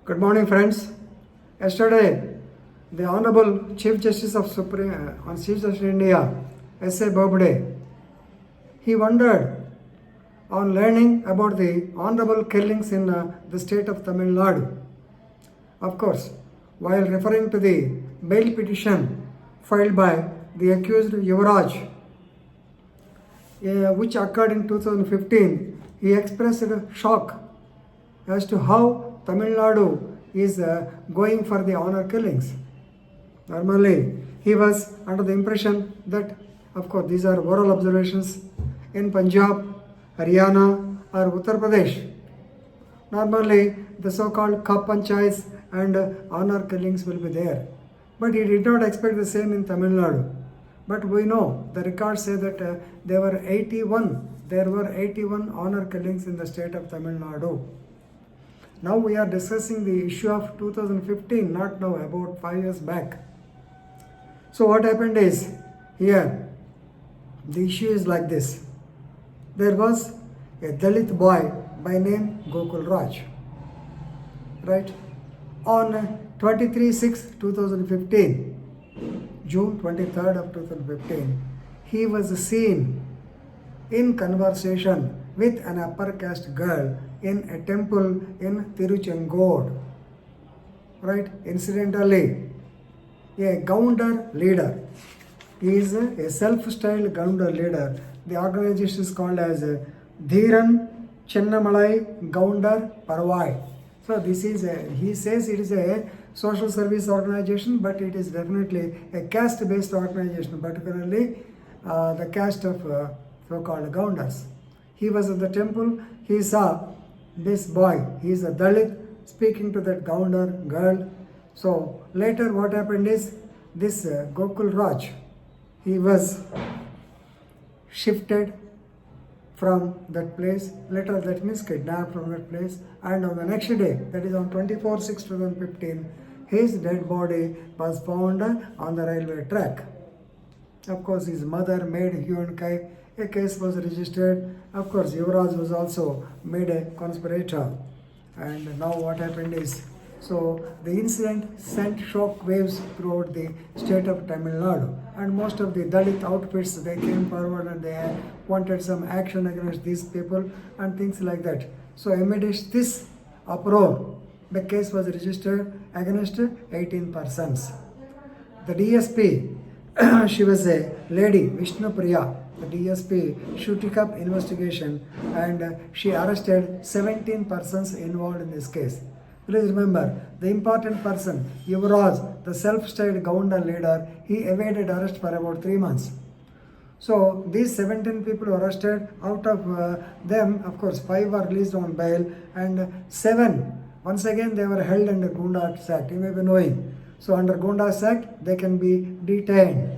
Good morning, friends. Yesterday, the Honorable Chief Justice of Chief Justice of India, S.A. Bobde, he wondered on learning about the honorable killings in the state of Tamil Nadu. Of course, while referring to the bail petition filed by the accused Yuvraj, which occurred in 2015, he expressed shock as to how Tamil Nadu is going for the honor killings. Normally, he was under the impression that, of course, these are oral observations in Punjab, Haryana, or Uttar Pradesh. Normally, the so-called Kap Panchayats and honor killings will be there. But he did not expect the same in Tamil Nadu. But we know, the records say that there were 81 honor killings in the state of Tamil Nadu. Now we are discussing the issue of 2015, not now, about 5 years back. So what happened is, here, the issue is like this. There was a Dalit boy by name Gokul Raj, right? On 23/6/2015, June 23rd of 2015, he was seen in conversation with an upper caste girl in a temple in Tiruchengood, right? Incidentally, a Gounder leader, he is a self-styled Gounder leader. The organization is called as Dhiran Chennamalai Gounder Parvai. So this is he says it is a social service organization, but it is definitely a caste-based organization, particularly the caste of so-called Gounders. He was at the temple, he saw this boy, he is a Dalit, speaking to that Gounder girl. So later what happened is, this Gokul Raj, he was shifted from that place, later that means kidnapped from that place, and on the next day, that is on 24/6/2015, his dead body was found on the railway track. Of course, his mother made hue and cry. A case was registered. Of course, Yuvraj was also made a conspirator. And now what happened is, so the incident sent shock waves throughout the state of Tamil Nadu. And most of the Dalit outfits, they came forward and they wanted some action against these people and things like that. So amidst this uproar, the case was registered against 18 persons. The DSP, she was a lady, Vishnu Priya. The DSP, she took up investigation and she arrested 17 persons involved in this case. Please remember, the important person, Yuvraj, the self-styled Gounder leader, he evaded arrest for about 3 months. So these 17 people were arrested. Out of them, of course, 5 were released on bail and 7, once again, they were held under Gundas Act. You may be knowing. So under Gundas Act, they can be detained.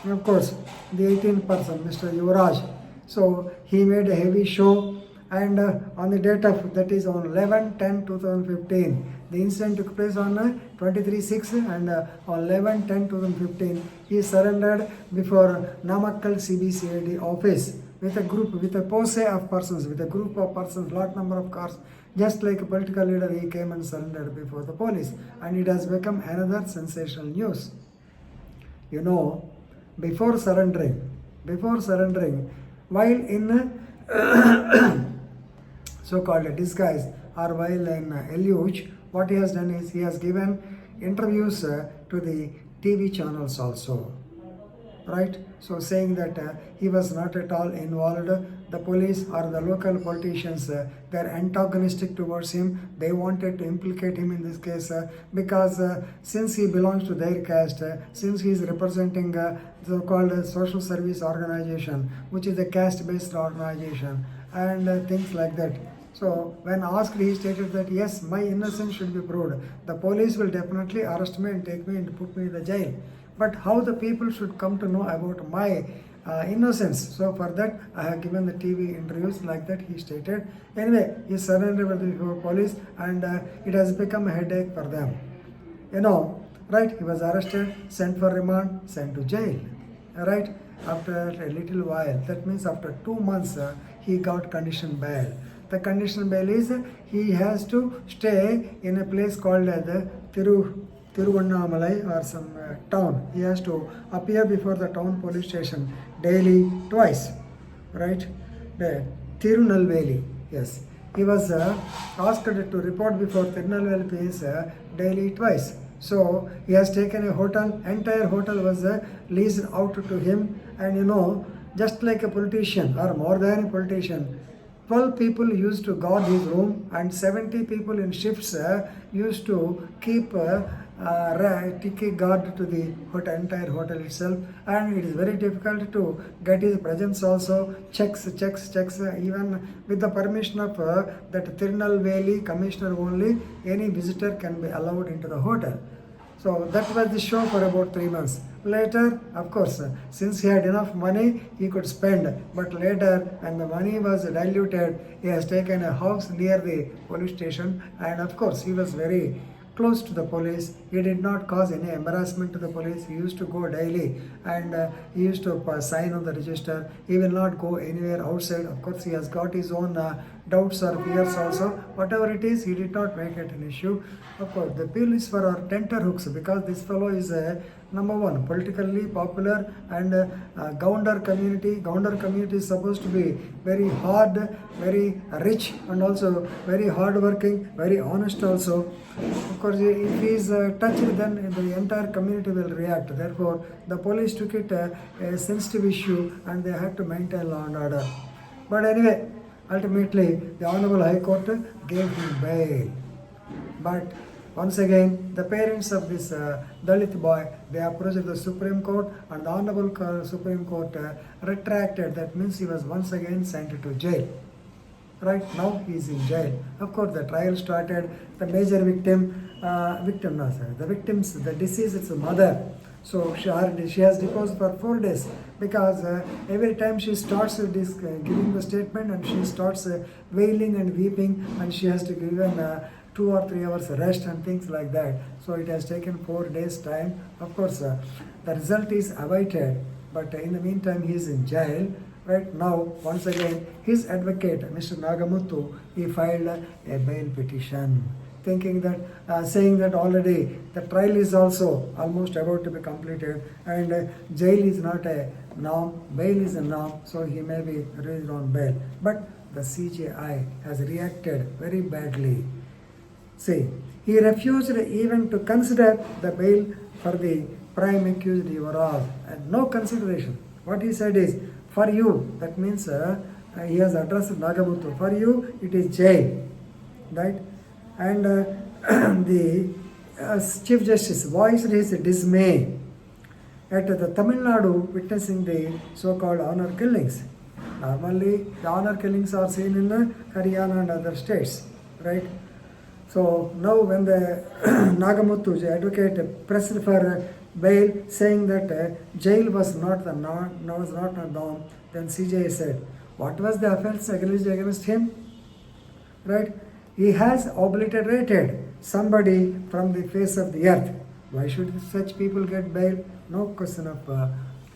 And of course, the 18th person, Mr. Yuvraj, so he made a heavy show, and on the date of, that is on 11/10/2015, the incident took place on 23/6, and on 11/10/2015, he surrendered before Namakkal CBCID office with a posse of persons, with a group of persons, lot number of cars. Just like a political leader, he came and surrendered before the police, and it has become another sensational news. You know, before surrendering, while in so-called disguise, or while in eluge, what he has done is he has given interviews to the TV channels also, right? So saying that he was not at all involved. The police or the local politicians, they are antagonistic towards him. They wanted to implicate him in this case because since he belongs to their caste, since he is representing the so-called social service organization, which is a caste-based organization, and things like that. So when asked, he stated that yes, my innocence should be proved. The police will definitely arrest me and take me and put me in the jail. But how the people should come to know about my innocence? So for that, I have given the TV interviews like that, he stated. Anyway, he surrendered with the police, and it has become a headache for them. You know, right? He was arrested, sent for remand, sent to jail, right? After a little while, that means after 2 months, he got condition bail. the conditional bail is he has to stay in a place called as the Tiruvannamalai or some town. He has to appear before the town police station daily twice, right? The Tirunelveli, yes. He was asked to report before Tirunelveli police daily twice. So he has taken a hotel, entire hotel was leased out to him, and just like a politician or more than a politician, 12 people used to guard his room and 70 people in shifts used to keep guard to the entire hotel itself, and it is very difficult to get his presence also, checks, even with the permission of that Tirunelveli commissioner only, any visitor can be allowed into the hotel. So that was the show for about 3 months. Later, of course, since he had enough money, he could spend. But later, when the money was diluted, he has taken a house near the police station. And of course, he was very close to the police. He did not cause any embarrassment to the police. He used to go daily and he used to sign on the register. He will not go anywhere outside. Of course, he has got his own doubts or fears also. Whatever it is, he did not make it an issue. Of course, the police were our tenterhooks because this fellow is number one, politically popular, and Gounder community. Gounder community is supposed to be very hard, very rich, and also very hardworking, very honest also. Of course, if he is touched, then the entire community will react. Therefore, the police took it a sensitive issue and they had to maintain law and order. But anyway, ultimately, the Honorable High Court gave him bail. But once again, the parents of this Dalit boy, they approached the Supreme Court, and the Honorable Supreme Court retracted. That means he was once again sent to jail. Right now he is in jail. Of course, the trial started. The major the deceased's mother. So she has deposed for 4 days because every time she starts giving the statement and she starts wailing and weeping, and she has to give 2 or 3 hours rest and things like that. So it has taken 4 days time. Of course, the result is awaited, but in the meantime he is in jail. Right now, once again, his advocate, Mr. Nagamuthu, he filed a bail petition, thinking that, saying that already the trial is also almost about to be completed, and jail is not a norm, bail is a norm, so he may be released on bail. But the CJI has reacted very badly. See, he refused even to consider the bail for the prime accused Yuvraj, and no consideration. What he said is, for you, that means he has addressed Nagamuthu, for you it is jail, right? And the Chief Justice voiced his dismay at the Tamil Nadu witnessing the so-called honor killings. Normally, the honor killings are seen in Haryana and other states, right? So now when the Nagamuthu advocate pressed for bail, saying that jail was not the norm, then CJI said, what was the offense against him? Right? He has obliterated somebody from the face of the earth. Why should such people get bail? No question of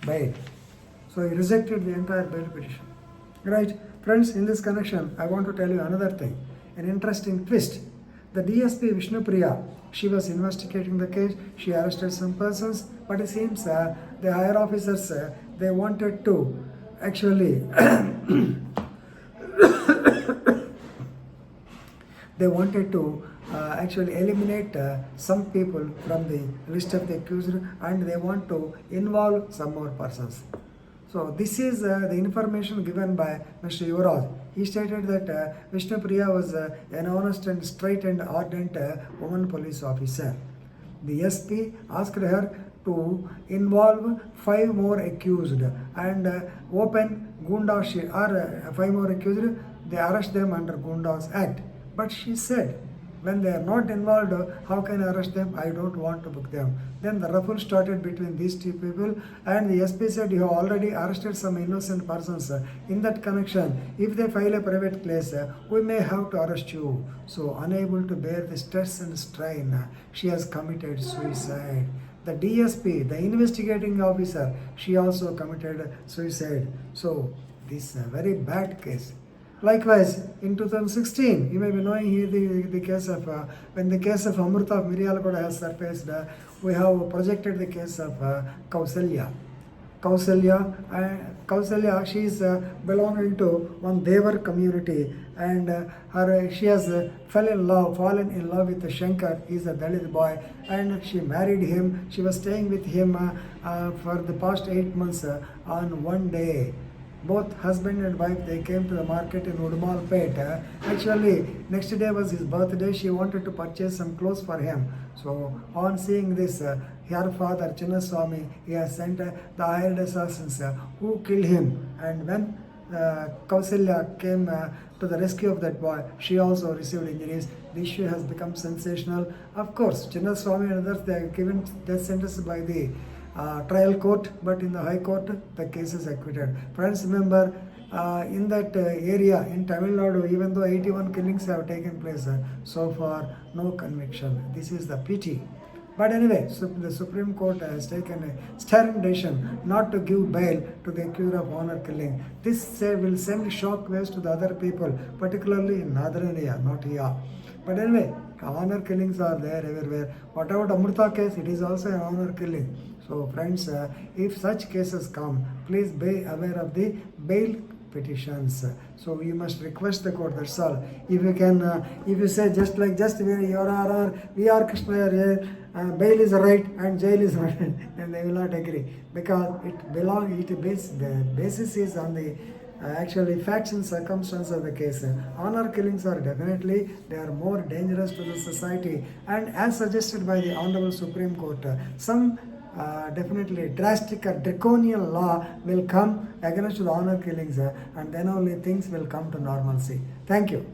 bail. So he rejected the entire bail petition. Right? Friends, in this connection, I want to tell you another thing, an interesting twist. The DSP Vishnupriya, she was investigating the case, she arrested some persons, but it seems the higher officers, they wanted to actually actually eliminate some people from the list of the accused, and they want to involve some more persons. So this is the information given by Mr. Yuvraj. He stated that Vishnupriya was an honest and straight and ardent woman police officer. The SP asked her to involve 5 more accused and open Gundas, or 5 more accused, they arrest them under Gundas Act. But she said, when they are not involved, how can I arrest them? I don't want to book them. Then the ruffle started between these 2 people, and the SP said, you have already arrested some innocent persons. In that connection, if they file a private case, we may have to arrest you. So unable to bear the stress and strain, she has committed suicide. The DSP, the investigating officer, she also committed suicide. So this is a very bad case. Likewise, in 2016, you may be knowing here the case of, when the case of Amrita of Mirialakoda has surfaced, we have projected the case of Kausalya. Kausalya, she is belonging to one Devar community, and she has fallen in love with Shankar. He is a Dalit boy, and she married him. She was staying with him for the past 8 months. On one day, both husband and wife, they came to the market in Udumalpet. Actually, next day was his birthday. She wanted to purchase some clothes for him. So on seeing this, her father Chinnaswamy, he has sent the hired assassins who killed him. And when Kausalya came to the rescue of that boy, she also received injuries. The issue has become sensational. Of course, Chinnaswamy and others, they are given death sentence by the trial court, but in the high court the case is acquitted. Friends, remember, in that area in Tamil Nadu, even though 81 killings have taken place, so far no conviction. This is the pity. But anyway, the Supreme Court has taken a stern decision not to give bail to the accused of honor killing. This will send shock waves to the other people, particularly in Northern India, not here. But anyway, honor killings are there everywhere. What about Amrita case? It is also an honor killing. So friends, if such cases come, please be aware of the bail petitions. So you must request the court, that's all. If you can, if you say just your honor, we are Krishna here, bail is right and jail is right, then they will not agree, because the basis is on the actually facts and circumstances of the case. Honor killings are definitely, they are more dangerous to the society, and as suggested by the Honorable Supreme Court, some definitely drastic or draconian law will come against the honor killings, and then only things will come to normalcy. Thank you.